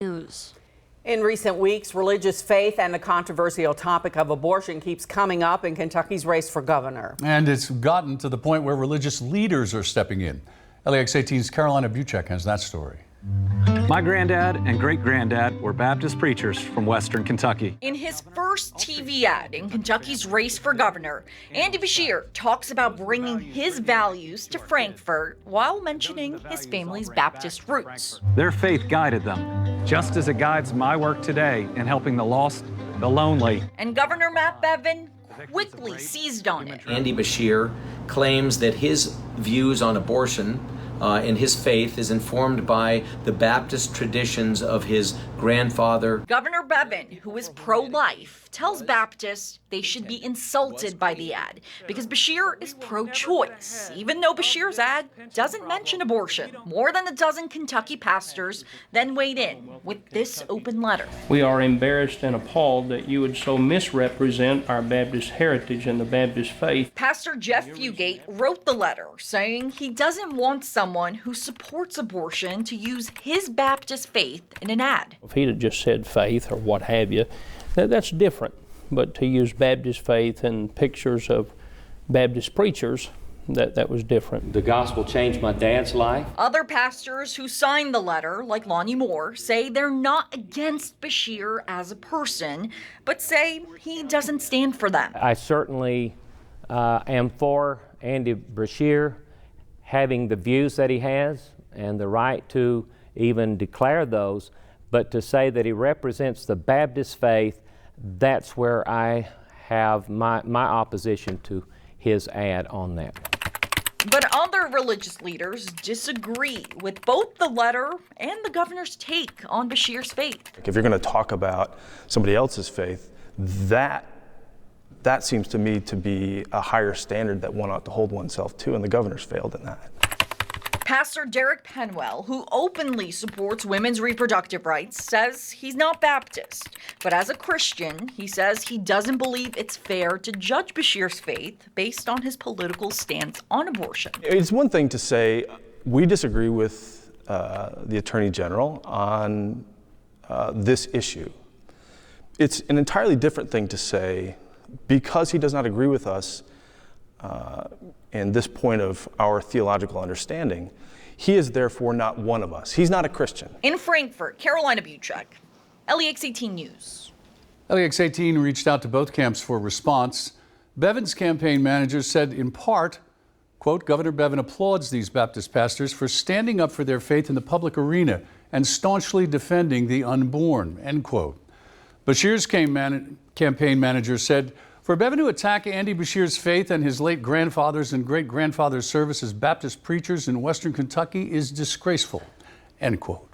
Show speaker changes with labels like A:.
A: News.
B: In recent weeks, religious faith and the controversial topic of abortion keeps coming up in Kentucky's race for governor.
C: And it's gotten to the point where religious leaders are stepping in. LEX 18's Carolina Buchek has that story.
D: My granddad and great-granddad were Baptist preachers from Western Kentucky.
E: In his first TV ad in Kentucky's race for governor, Andy Beshear talks about bringing his values to Frankfort while mentioning his family's Baptist roots.
D: Their faith guided them, just as it guides my work today in helping the lost, the lonely.
E: And Governor Matt Bevin quickly seized on it.
F: Andy Beshear claims that his views on abortion and his faith is informed by the Baptist traditions of his grandfather.
E: Governor Bevin, who is pro-life, tells Baptists they should be insulted by the ad because Beshear is pro-choice, even though Beshear's ad doesn't mention abortion. More than a dozen Kentucky pastors then weighed in with this open letter.
G: We are embarrassed and appalled that you would so misrepresent our Baptist heritage and the Baptist faith.
E: Pastor Jeff Fugate wrote the letter saying he doesn't want someone who supports abortion to use his Baptist faith in an ad.
G: If he'd have just said faith or what have you, that's different. But to use Baptist faith and pictures of Baptist preachers, that was different.
H: The gospel changed my dad's life.
E: Other pastors who signed the letter, like Lonnie Moore, say they're not against Beshear as a person, but say he doesn't stand for them.
H: I certainly am for Andy Beshear having the views that he has and the right to even declare those, but to say that he represents the Baptist faith, that's where I have my opposition to his ad on that.
E: But other religious leaders disagree with both the letter and the governor's take on Beshear's faith.
I: If you're going to talk about somebody else's faith, that seems to me to be a higher standard that one ought to hold oneself to, and the governor's failed in that.
E: Pastor Derek Penwell, who openly supports women's reproductive rights, says he's not Baptist. But as a Christian, he says he doesn't believe it's fair to judge Beshear's faith based on his political stance on abortion.
I: It's one thing to say we disagree with the Attorney General on this issue. It's an entirely different thing to say because he does not agree with us in this point of our theological understanding, he is therefore not one of us. He's not a Christian.
E: In Frankfort, Carolina Buchek, LEX 18 News.
C: LEX 18 reached out to both camps for a response. Bevin's campaign manager said in part, quote, Governor Bevin applauds these Baptist pastors for standing up for their faith in the public arena and staunchly defending the unborn, end quote. Beshear's campaign manager said, for Bevin to attack Andy Beshear's faith and his late grandfather's and great-grandfather's service as Baptist preachers in Western Kentucky is disgraceful, end quote.